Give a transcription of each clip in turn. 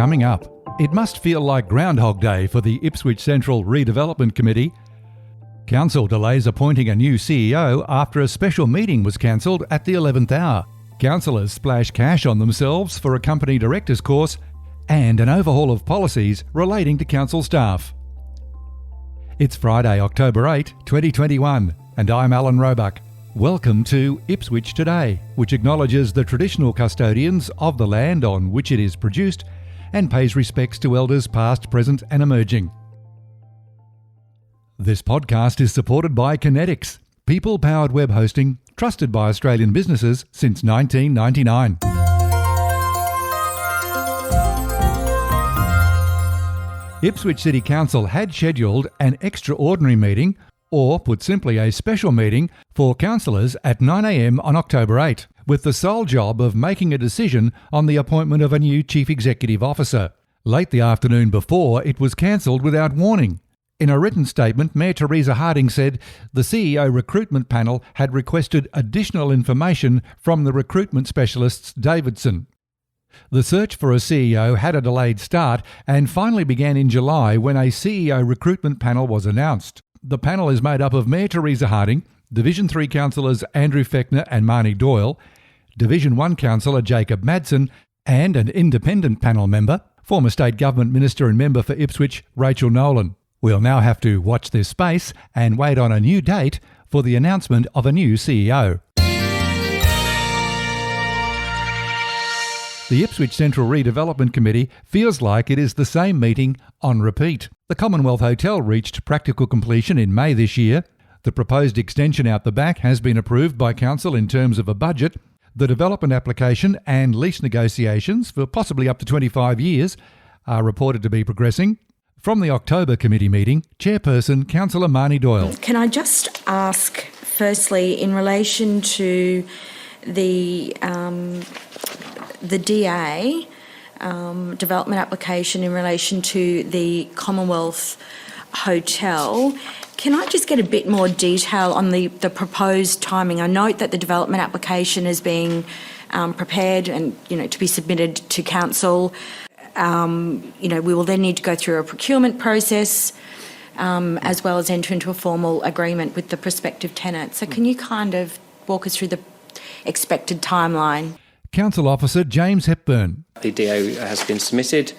Coming up, it must feel like Groundhog Day for the Ipswich Central Redevelopment Committee. Council delays appointing a new CEO after a special meeting was cancelled at the 11th hour. Councillors splash cash on themselves for a company director's course, and an overhaul of policies relating to council staff. It's Friday, October 8, 2021, and I'm Alan Roebuck. Welcome to Ipswich Today, which acknowledges the traditional custodians of the land on which it is produced and pays respects to elders past, present and emerging. This podcast is supported by Kinetics, people-powered web hosting trusted by Australian businesses since 1999. Ipswich City Council had scheduled an extraordinary meeting, or put simply a special meeting, for councillors at 9 a.m. on October 8, with the sole job of making a decision on the appointment of a new Chief Executive Officer. Late the afternoon before, it was cancelled without warning. In a written statement, Mayor Teresa Harding said the CEO recruitment panel had requested additional information from the recruitment specialists Davidson. The search for a CEO had a delayed start and finally began in July when a CEO recruitment panel was announced. The panel is made up of Mayor Teresa Harding, Division 3 councillors Andrew Fechner and Marnie Doyle, Division 1 councillor Jacob Madsen, and an independent panel member, former State Government Minister and member for Ipswich, Rachel Nolan. We'll now have to watch this space and wait on a new date for the announcement of a new CEO. The Ipswich Central Redevelopment Committee feels like it is the same meeting on repeat. The Commonwealth Hotel reached practical completion in May this year. The proposed extension out the back has been approved by Council in terms of a budget. The development application and lease negotiations for possibly up to 25 years are reported to be progressing. From the October committee meeting, Chairperson Councillor Marnie Doyle. Can I just ask, firstly, in relation to the DA development application in relation to the Commonwealth Hotel, can I just get a bit more detail on the proposed timing? I note that the development application is being prepared and, to be submitted to Council. We will then need to go through a procurement process as well as enter into a formal agreement with the prospective tenant. So can you kind of walk us through the expected timeline? Council Officer James Hepburn. The DA has been submitted.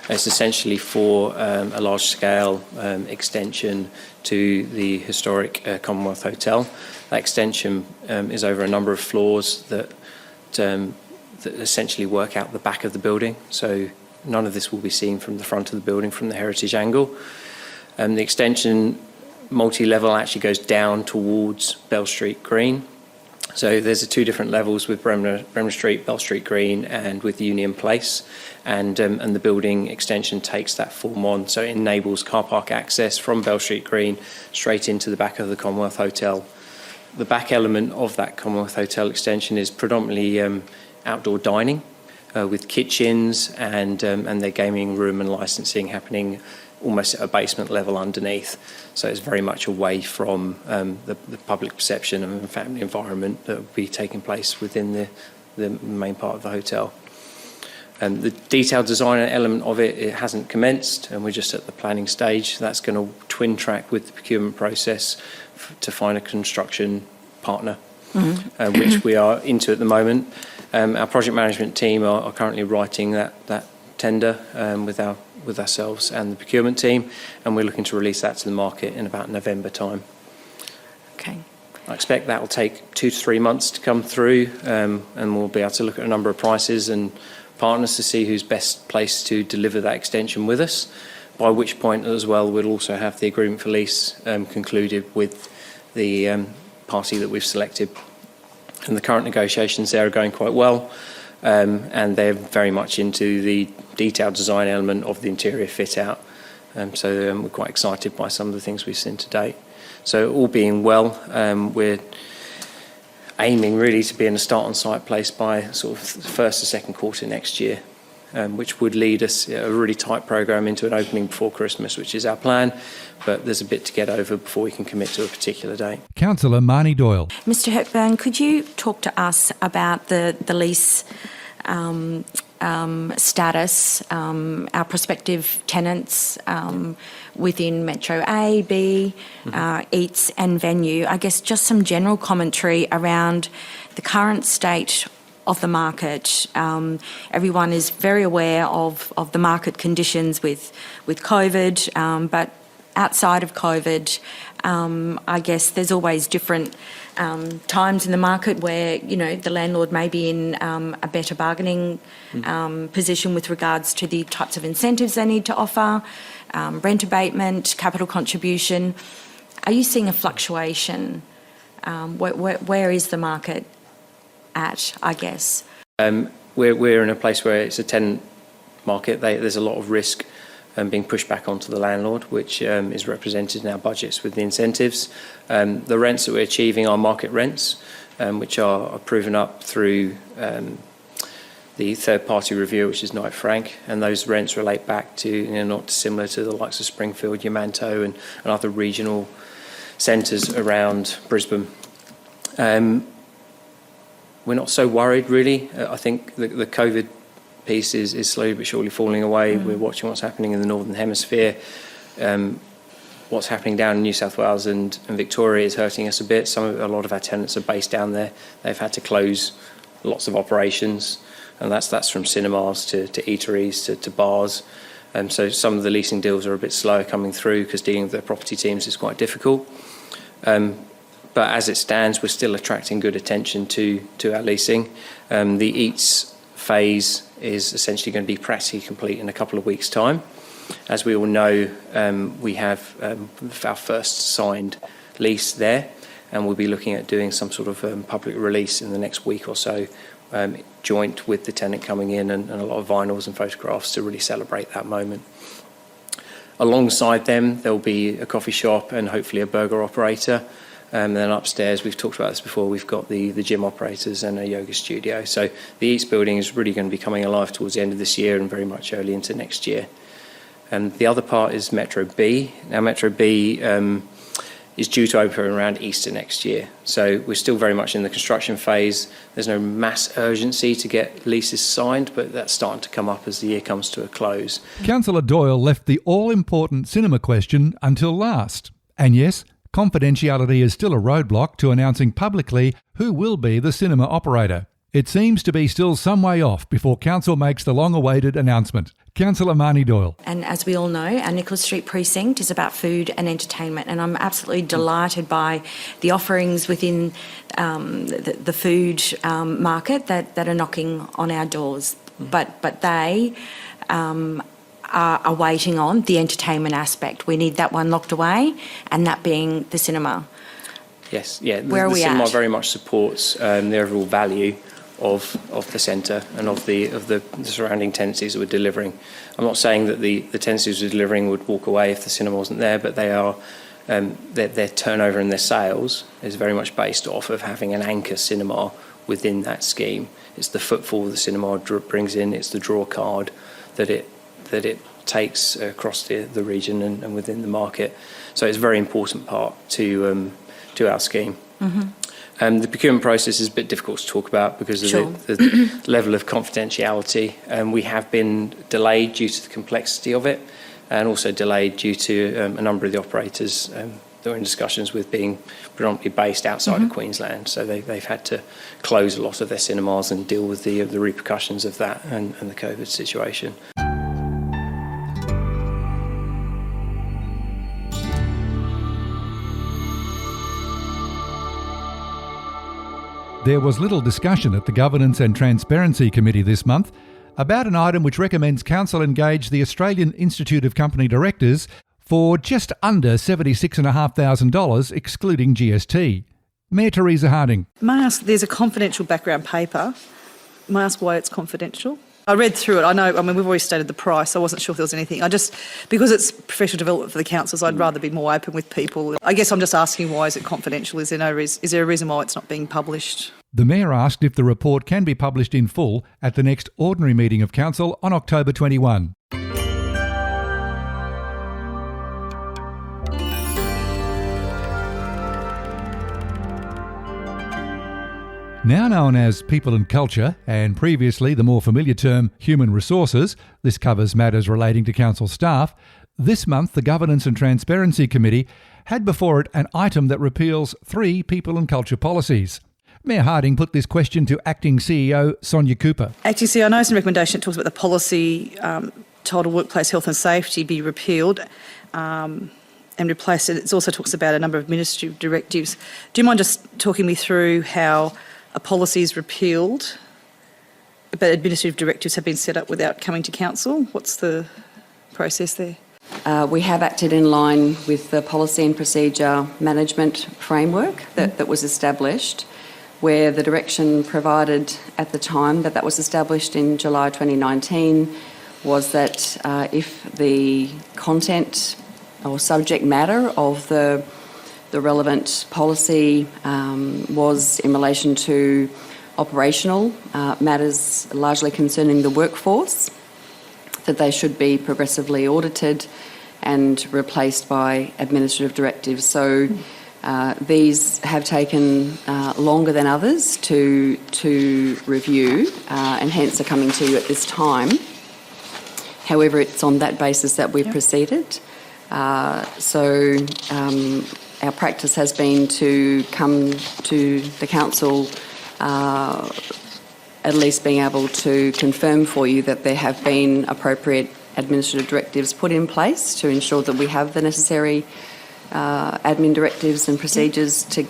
It's essentially for a large-scale extension to the historic Commonwealth Hotel. That extension is over a number of floors that essentially work out the back of the building. So none of this will be seen from the front of the building from the heritage angle. The extension multi-level actually goes down towards Bell Street Green. So there's two different levels with Bremner Street, Bell Street Green, and with Union Place, and the building extension takes that form on. So it enables car park access from Bell Street Green straight into the back of the Commonwealth Hotel. The back element of that Commonwealth Hotel extension is predominantly outdoor dining with kitchens and their gaming room and licensing happening almost at a basement level underneath. So it's very much away from the public perception and family environment that will be taking place within the main part of the hotel. The detailed design element of it hasn't commenced, and we're just at the planning stage. That's going to twin track with the procurement process to find a construction partner, which we are into at the moment. Our project management team are currently writing that tender with ourselves and the procurement team, and we're looking to release that to the market in about November time. Okay. I expect that will take 2 to 3 months to come through, and we'll be able to look at a number of prices and partners to see who's best placed to deliver that extension with us, by which point as well we'll also have the agreement for lease concluded with the party that we've selected. And the current negotiations there are going quite well. And they're very much into the detailed design element of the interior fit out. So we're quite excited by some of the things we've seen to date. So all being well, we're aiming really to be in a start on site place by sort of the first or second quarter next year, which would lead us a really tight program into an opening before Christmas, which is our plan. But there's a bit to get over before we can commit to a particular date. Councillor Marnie Doyle. Mr Hepburn, could you talk to us about the lease status, our prospective tenants within Metro A, B, Eats and Venue. I guess just some general commentary around the current state of the market. Everyone is very aware of the market conditions with COVID, but outside of COVID, I guess there's always different times in the market where, the landlord may be in a better bargaining position with regards to the types of incentives they need to offer, rent abatement, capital contribution. Are you seeing a fluctuation? Where is the market at, I guess? We're in a place where it's a tenant market. There's a lot of risk being pushed back onto the landlord, which is represented in our budgets with the incentives. The rents that we're achieving are market rents, which are proven up through the third-party review, which is Knight Frank, and those rents relate back to, not dissimilar to the likes of Springfield, Yamanto, and other regional centres around Brisbane. We're not so worried, really. I think the COVID piece is slowly but surely falling away. We're watching what's happening in the Northern Hemisphere. What's happening down in New South Wales and Victoria is hurting us a bit. A lot of our tenants are based down there. They've had to close lots of operations, and that's from cinemas to eateries to bars. So some of the leasing deals are a bit slower coming through because dealing with their property teams is quite difficult. But as it stands, we're still attracting good attention to our leasing. The Eats phase is essentially going to be practically complete in a couple of weeks' time. As we all know, we have our first signed lease there, and we'll be looking at doing some sort of public release in the next week or so, joint with the tenant coming in, and a lot of vinyls and photographs to really celebrate that moment. Alongside them, there'll be a coffee shop and hopefully a burger operator. And then upstairs, we've talked about this before, we've got the gym operators and a yoga studio. So the Eats building is really going to be coming alive towards the end of this year and very much early into next year. And the other part is Metro B. Now, Metro B is due to open around Easter next year. So we're still very much in the construction phase. There's no mass urgency to get leases signed, but that's starting to come up as the year comes to a close. Councillor Doyle left the all-important cinema question until last. And yes, confidentiality is still a roadblock to announcing publicly who will be the cinema operator. It seems to be still some way off before Council makes the long-awaited announcement. Councillor Marnie Doyle. And as we all know, our Nicholas Street precinct is about food and entertainment, and I'm absolutely delighted by the offerings within the food market that are knocking on our doors. But they are waiting on the entertainment aspect. We need that one locked away, and that being the cinema. Yes, yeah. Where are we at? The cinema very much supports the overall value of the centre and of the surrounding tenancies that we're delivering. I'm not saying that the tenancies we're delivering would walk away if the cinema wasn't there, but they are their turnover and their sales is very much based off of having an anchor cinema within that scheme. It's the footfall the cinema brings in, it's the draw card that it takes across the region and within the market. So it's a very important part to our scheme. The procurement process is a bit difficult to talk about because of the level of confidentiality. We have been delayed due to the complexity of it, and also delayed due to a number of the operators that we're in discussions with being predominantly based outside of Queensland. So they've had to close a lot of their cinemas and deal with the repercussions of that and the COVID situation. There was little discussion at the Governance and Transparency Committee this month about an item which recommends Council engage the Australian Institute of Company Directors for just under $76,500, excluding GST. Mayor Teresa Harding. May I ask, there's a confidential background paper. May I ask why it's confidential? I read through it. We've already stated the price. I wasn't sure if there was anything. Because it's professional development for the councils, I'd rather be more open with people. I guess I'm just asking, why is it confidential? Is there a reason why it's not being published? The Mayor asked if the report can be published in full at the next ordinary meeting of Council on October 21. Now known as People and Culture, and previously the more familiar term Human Resources, this covers matters relating to council staff, this month the Governance and Transparency Committee had before it an item that repeals 3 People and Culture policies. Mayor Harding put this question to Acting CEO Sonia Cooper. Acting CEO, I know it's a recommendation. It talks about the policy titled Workplace Health and Safety be repealed and replaced. It also talks about a number of administrative directives. Do you mind just talking me through how a policy is repealed, but administrative directives have been set up without coming to council? What's the process there? We have acted in line with the policy and procedure management framework that was established, where the direction provided at the time that was established in July 2019 was that if the content or subject matter of the relevant policy was in relation to operational matters largely concerning the workforce, that they should be progressively audited and replaced by administrative directives. So these have taken longer than others to review and hence are coming to you at this time. However, it's on that basis that we've proceeded. Our practice has been to come to the council at least being able to confirm for you that there have been appropriate administrative directives put in place to ensure that we have the necessary admin directives and procedures to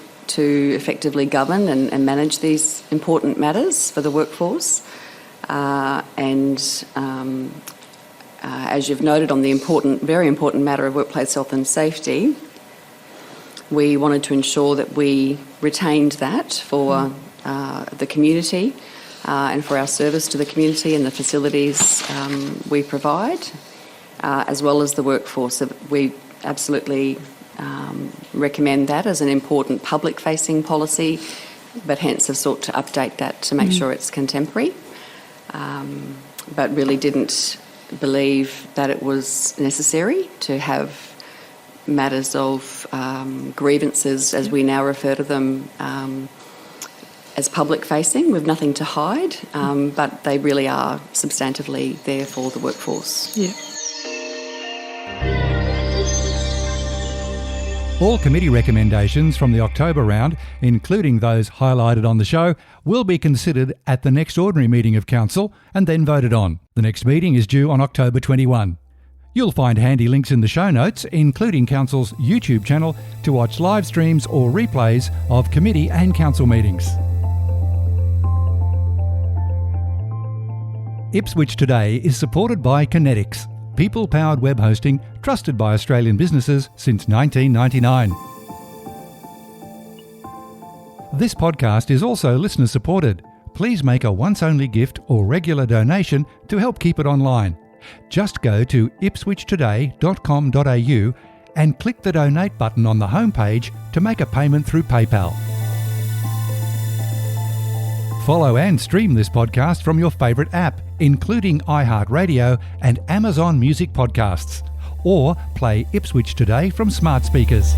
effectively govern and manage these important matters for the workforce. As you've noted on the very important matter of workplace health and safety, we wanted to ensure that we retained that for the community and for our service to the community and the facilities we provide, as well as the workforce. We absolutely recommend that as an important public-facing policy, but hence have sought to update that to make sure it's contemporary, but really didn't believe that it was necessary to have matters of grievances, as we now refer to them, as public-facing, with nothing to hide, but they really are substantively there for the workforce. Yeah. All committee recommendations from the October round, including those highlighted on the show, will be considered at the next ordinary meeting of Council and then voted on. The next meeting is due on October 21. You'll find handy links in the show notes, including Council's YouTube channel, to watch live streams or replays of committee and council meetings. Ipswich Today is supported by Kinetics, people-powered web hosting trusted by Australian businesses since 1999. This podcast is also listener-supported. Please make a once-only gift or regular donation to help keep it online. Just go to ipswichtoday.com.au and click the donate button on the homepage to make a payment through PayPal. Follow and stream this podcast from your favourite app, including iHeartRadio and Amazon Music Podcasts, or play Ipswich Today from smart speakers.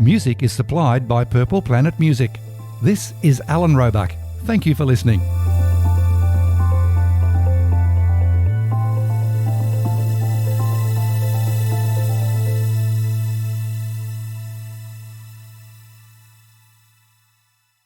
Music is supplied by Purple Planet Music. This is Alan Roebuck. Thank you for listening.